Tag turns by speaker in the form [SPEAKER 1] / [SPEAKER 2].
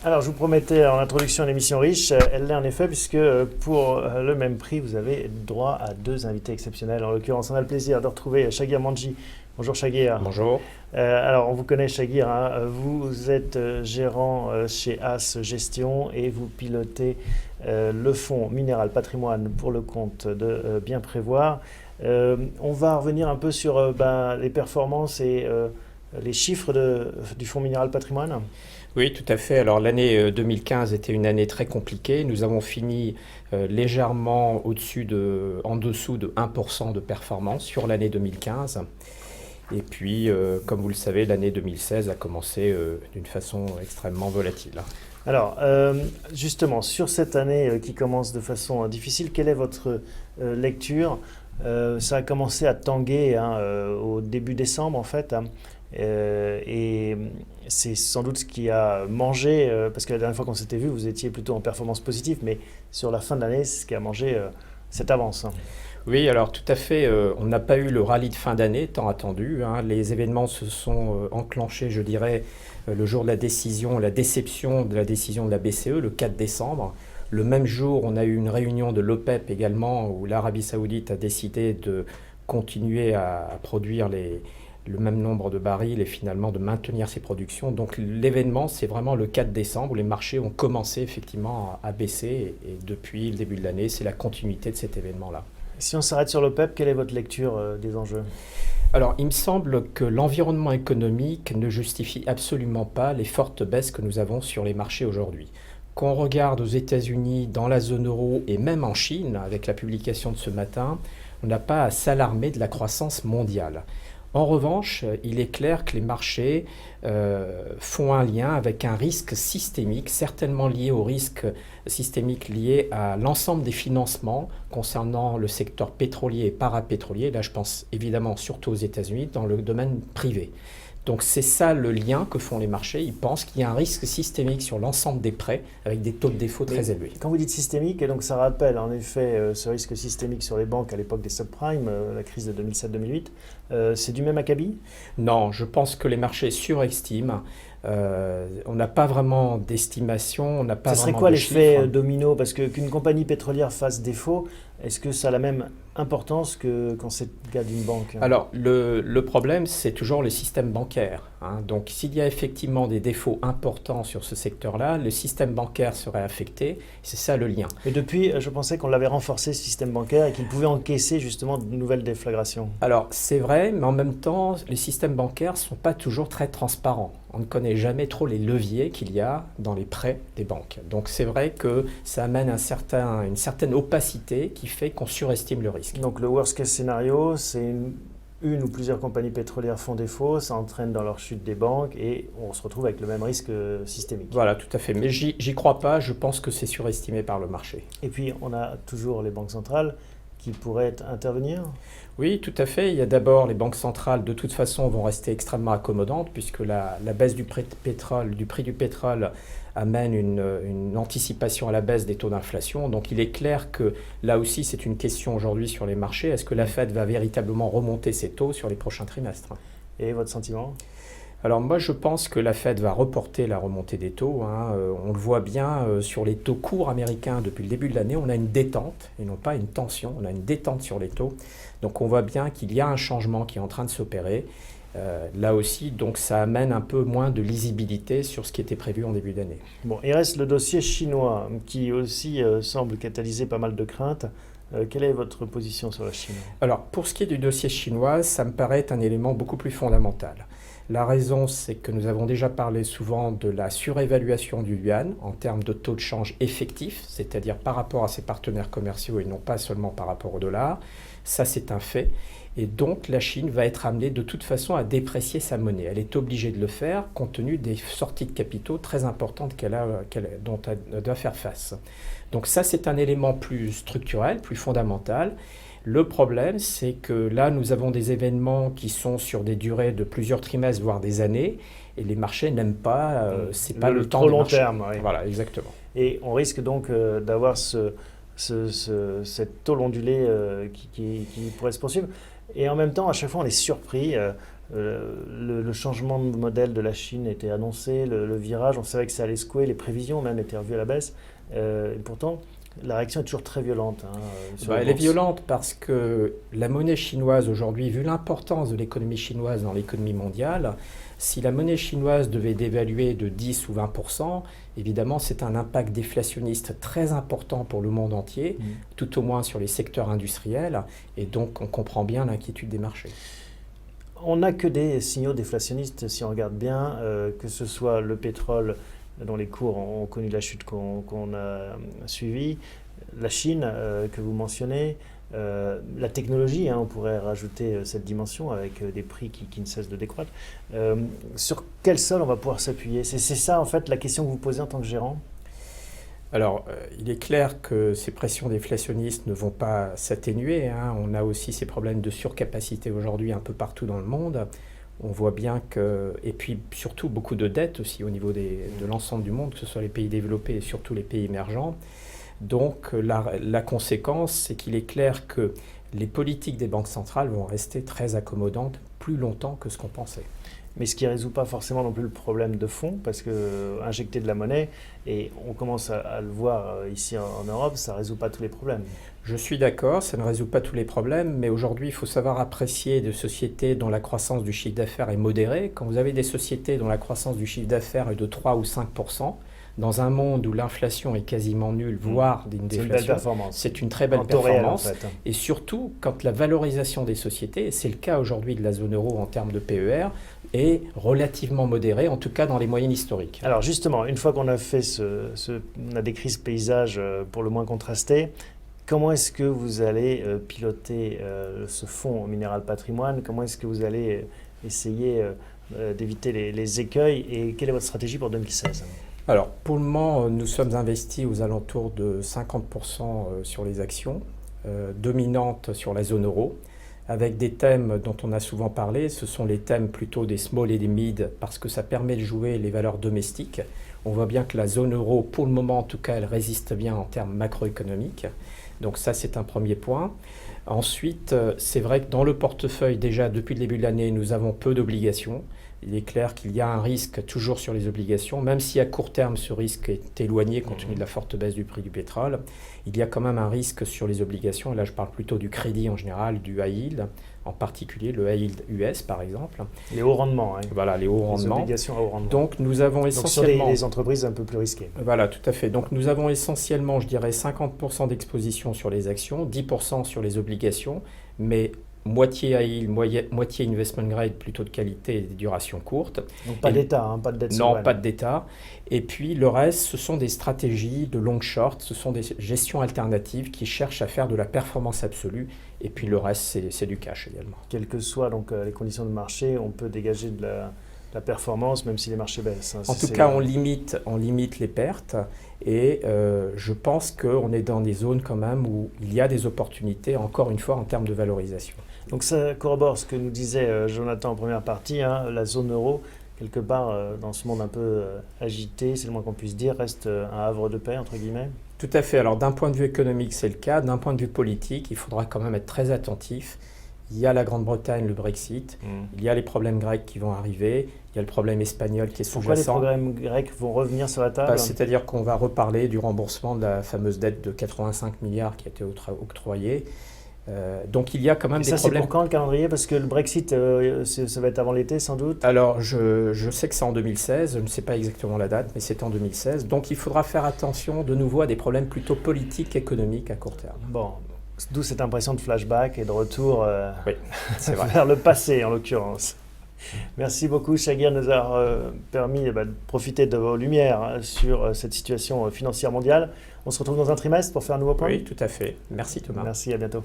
[SPEAKER 1] Alors, je vous promettais en introduction à l'émission riche, elle l'est en effet, puisque pour le même prix, vous avez droit à 2 invités exceptionnels. En l'occurrence, on a le plaisir de retrouver Shagir Manji. Bonjour Shagir.
[SPEAKER 2] Bonjour.
[SPEAKER 1] Alors, on vous connaît Shagir, hein. Vous êtes gérant chez As Gestion et vous pilotez le fonds Minéral Patrimoine pour le compte de Bien Prévoir. On va revenir un peu sur les performances et les chiffres du fonds Minéral Patrimoine.
[SPEAKER 2] Oui, tout à fait. Alors l'année 2015 était une année très compliquée. Nous avons fini légèrement en dessous de 1% de performance sur l'année 2015. Et puis, comme vous le savez, l'année 2016 a commencé d'une façon extrêmement volatile.
[SPEAKER 1] Alors, justement, sur cette année qui commence de façon difficile, quelle est votre lecture? Ça a commencé à tanguer au début décembre, en fait. Et c'est sans doute ce qui a mangé, parce que la dernière fois qu'on s'était vu, vous étiez plutôt en performance positive, mais sur la fin de l'année, c'est ce qui a mangé cette avance.
[SPEAKER 2] Oui, alors tout à fait, on n'a pas eu le rallye de fin d'année tant attendu. Les événements se sont enclenchés, je dirais, le jour de la déception de la décision de la BCE, le 4 décembre. Le même jour, on a eu une réunion de l'OPEP également, où l'Arabie Saoudite a décidé de continuer à produire le même nombre de barils et finalement de maintenir ses productions. Donc l'événement, c'est vraiment le 4 décembre où les marchés ont commencé effectivement à baisser et depuis le début de l'année, c'est la continuité de cet événement-là.
[SPEAKER 1] Si on s'arrête sur l'OPEP, quelle est votre lecture des enjeux?
[SPEAKER 2] Alors, il me semble que l'environnement économique ne justifie absolument pas les fortes baisses que nous avons sur les marchés aujourd'hui. Quand on regarde aux États-Unis, dans la zone euro et même en Chine, avec la publication de ce matin, on n'a pas à s'alarmer de la croissance mondiale. En revanche, il est clair que les marchés font un lien avec un risque systémique, certainement lié au risque systémique lié à l'ensemble des financements concernant le secteur pétrolier et parapétrolier. Là, je pense évidemment surtout aux États-Unis, dans le domaine privé. Donc c'est ça le lien que font les marchés. Ils pensent qu'il y a un risque systémique sur l'ensemble des prêts avec des taux de défaut très élevés.
[SPEAKER 1] Quand vous dites systémique, et donc ça rappelle en effet ce risque systémique sur les banques à l'époque des subprimes, la crise de 2007-2008, c'est du même acabit?
[SPEAKER 2] Non, je pense que les marchés surestiment. On n'a pas vraiment d'estimation, on n'a pas
[SPEAKER 1] ça serait
[SPEAKER 2] vraiment
[SPEAKER 1] quoi
[SPEAKER 2] de
[SPEAKER 1] l'effet
[SPEAKER 2] chiffres.
[SPEAKER 1] domino? Parce qu'une compagnie pétrolière fasse défaut, est-ce que ça a la même importance que quand c'est le cas d'une banque?
[SPEAKER 2] Alors, le problème, c'est toujours le système bancaire. Donc, s'il y a effectivement des défauts importants sur ce secteur-là, le système bancaire serait affecté. C'est ça le lien.
[SPEAKER 1] Et depuis, je pensais qu'on l'avait renforcé, ce système bancaire, et qu'il pouvait encaisser justement de nouvelles déflagrations.
[SPEAKER 2] Alors, c'est vrai, mais en même temps, les systèmes bancaires ne sont pas toujours très transparents. On ne connaît jamais trop les leviers qu'il y a dans les prêts des banques. Donc, c'est vrai que ça amène une certaine opacité qui fait qu'on surestime le risque.
[SPEAKER 1] Donc, le worst case scénario, c'est une ou plusieurs compagnies pétrolières font défaut, ça entraîne dans leur chute des banques et on se retrouve avec le même risque systémique.
[SPEAKER 2] Voilà, tout à fait. Mais j'y crois pas, je pense que c'est surestimé par le marché.
[SPEAKER 1] Et puis, on a toujours les banques centrales qui pourraient intervenir?
[SPEAKER 2] Oui, tout à fait. Il y a d'abord les banques centrales, de toute façon, vont rester extrêmement accommodantes puisque la baisse du prix du pétrole amène une anticipation à la baisse des taux d'inflation. Donc il est clair que là aussi, c'est une question aujourd'hui sur les marchés. Est-ce que la Fed va véritablement remonter ses taux sur les prochains trimestres?
[SPEAKER 1] Et votre sentiment?
[SPEAKER 2] Alors moi, je pense que la Fed va reporter la remontée des taux. On le voit bien sur les taux courts américains depuis le début de l'année. On a une détente et non pas une tension. On a une détente sur les taux. Donc on voit bien qu'il y a un changement qui est en train de s'opérer. Là aussi, donc ça amène un peu moins de lisibilité sur ce qui était prévu en début d'année.
[SPEAKER 1] Bon, il reste le dossier chinois qui aussi semble catalyser pas mal de craintes. Quelle est votre position sur la Chine?
[SPEAKER 2] Alors, pour ce qui est du dossier chinois, ça me paraît être un élément beaucoup plus fondamental. La raison, c'est que nous avons déjà parlé souvent de la surévaluation du yuan en termes de taux de change effectif, c'est-à-dire par rapport à ses partenaires commerciaux et non pas seulement par rapport au dollar. Ça, c'est un fait. Et donc, la Chine va être amenée de toute façon à déprécier sa monnaie. Elle est obligée de le faire compte tenu des sorties de capitaux très importantes dont elle doit faire face. Donc ça, c'est un élément plus structurel, plus fondamental. Le problème, c'est que là, nous avons des événements qui sont sur des durées de plusieurs trimestres, voire des années, et les marchés n'aiment pas, c'est pas le temps
[SPEAKER 1] trop
[SPEAKER 2] des
[SPEAKER 1] long
[SPEAKER 2] marchés.
[SPEAKER 1] terme. Oui.
[SPEAKER 2] Voilà, exactement.
[SPEAKER 1] Et on risque donc d'avoir cette tôle ondulée qui pourrait se poursuivre. Et en même temps, à chaque fois, on est surpris. Le changement de modèle de la Chine était annoncé, le virage, on savait que ça allait secouer, les prévisions même étaient revues à la baisse. Et pourtant, la réaction est toujours très violente.
[SPEAKER 2] Elle est violente parce que la monnaie chinoise aujourd'hui, vu l'importance de l'économie chinoise dans l'économie mondiale, si la monnaie chinoise devait dévaluer de 10 ou 20%, évidemment c'est un impact déflationniste très important pour le monde entier, tout au moins sur les secteurs industriels, et donc on comprend bien l'inquiétude des marchés.
[SPEAKER 1] On n'a que des signaux déflationnistes si on regarde bien, que ce soit le pétrole dont les cours ont connu la chute qu'on a suivie, la Chine que vous mentionnez, la technologie, on pourrait rajouter cette dimension avec des prix qui ne cessent de décroître. Sur quel sol on va pouvoir s'appuyer? C'est ça en fait la question que vous posez en tant que gérant?
[SPEAKER 2] Alors, il est clair que ces pressions déflationnistes ne vont pas s'atténuer. On a aussi ces problèmes de surcapacité aujourd'hui un peu partout dans le monde. On voit bien que, et puis surtout beaucoup de dettes aussi au niveau de l'ensemble du monde, que ce soit les pays développés et surtout les pays émergents. Donc la conséquence, c'est qu'il est clair que les politiques des banques centrales vont rester très accommodantes plus longtemps que ce qu'on pensait.
[SPEAKER 1] Mais ce qui ne résout pas forcément non plus le problème de fond, parce que injecter de la monnaie, et on commence à le voir ici en Europe, ça ne résout pas tous les problèmes.
[SPEAKER 2] Je suis d'accord, ça ne résout pas tous les problèmes, mais aujourd'hui, il faut savoir apprécier des sociétés dont la croissance du chiffre d'affaires est modérée. Quand vous avez des sociétés dont la croissance du chiffre d'affaires est de 3 ou 5%, dans un monde où l'inflation est quasiment nulle, voire d'une déflation, c'est une très belle performance. En fait. Et surtout, quand la valorisation des sociétés, c'est le cas aujourd'hui de la zone euro en termes de PER, est relativement modérée, en tout cas dans les moyennes historiques.
[SPEAKER 1] Alors justement, une fois qu'on a fait on a décrit ce paysage pour le moins contrasté, comment est-ce que vous allez piloter ce fonds minéral patrimoine? Comment est-ce que vous allez essayer d'éviter les écueils? Et quelle est votre stratégie pour 2016?
[SPEAKER 2] Alors, pour le moment, nous sommes investis aux alentours de 50% sur les actions, dominantes sur la zone euro, avec des thèmes dont on a souvent parlé. Ce sont les thèmes plutôt des small et des mid, parce que ça permet de jouer les valeurs domestiques. On voit bien que la zone euro, pour le moment en tout cas, elle résiste bien en termes macroéconomiques. Donc ça, c'est un premier point. Ensuite, c'est vrai que dans le portefeuille, déjà depuis le début de l'année, nous avons peu d'obligations. Il est clair qu'il y a un risque toujours sur les obligations, même si à court terme ce risque est éloigné compte tenu de la forte baisse du prix du pétrole. Il y a quand même un risque sur les obligations, et là je parle plutôt du crédit en général, du high yield, en particulier le high yield US par exemple.
[SPEAKER 1] Les hauts rendements.
[SPEAKER 2] Voilà, les hauts rendements.
[SPEAKER 1] Les obligations à haut rendement.
[SPEAKER 2] Donc nous avons essentiellement...
[SPEAKER 1] sur les entreprises un peu plus risquées.
[SPEAKER 2] Voilà, tout à fait. Donc nous avons essentiellement, je dirais, 50% d'exposition sur les actions, 10% sur les obligations, mais moitié high yield, moitié investment grade, plutôt de qualité et de duration courte.
[SPEAKER 1] Donc pas d'État, pas de dette
[SPEAKER 2] souveraine. Non, pas d'État. Et puis le reste, ce sont des stratégies de long short, ce sont des gestions alternatives qui cherchent à faire de la performance absolue. Et puis le reste, c'est du cash également.
[SPEAKER 1] Quelles que soient donc, les conditions de marché, on peut dégager de la performance même si les marchés baissent.
[SPEAKER 2] En tout cas, on limite les pertes. Et je pense qu'on est dans des zones quand même où il y a des opportunités, encore une fois, en termes de valorisation.
[SPEAKER 1] Donc ça corrobore ce que nous disait Jonathan en première partie, la zone euro, quelque part dans ce monde un peu agité, c'est le moins qu'on puisse dire, reste un havre de paix, entre guillemets.
[SPEAKER 2] Tout à fait. Alors d'un point de vue économique, c'est le cas. D'un point de vue politique, il faudra quand même être très attentif. Il y a la Grande-Bretagne, le Brexit, il y a les problèmes grecs qui vont arriver, il y a le problème espagnol qui est sous-jacent.
[SPEAKER 1] Pourquoi les problèmes grecs vont revenir sur la table?
[SPEAKER 2] C'est-à-dire qu'on va reparler du remboursement de la fameuse dette de 85 milliards qui a été octroyée. Donc il y a quand même des problèmes.
[SPEAKER 1] C'est pour quand le calendrier? Parce que le Brexit, ça va être avant l'été sans doute.
[SPEAKER 2] Alors je sais que c'est en 2016, je ne sais pas exactement la date, mais c'est en 2016. Donc il faudra faire attention de nouveau à des problèmes plutôt politiques, économiques à court terme.
[SPEAKER 1] Bon, d'où cette impression de flashback et de retour
[SPEAKER 2] oui, c'est vrai.
[SPEAKER 1] vers le passé en l'occurrence. Merci beaucoup Shagir de nous avoir permis de profiter de vos lumières sur cette situation financière mondiale. On se retrouve dans un trimestre pour faire un nouveau point.
[SPEAKER 2] Oui, tout à fait. Merci Thomas.
[SPEAKER 1] Merci, à bientôt.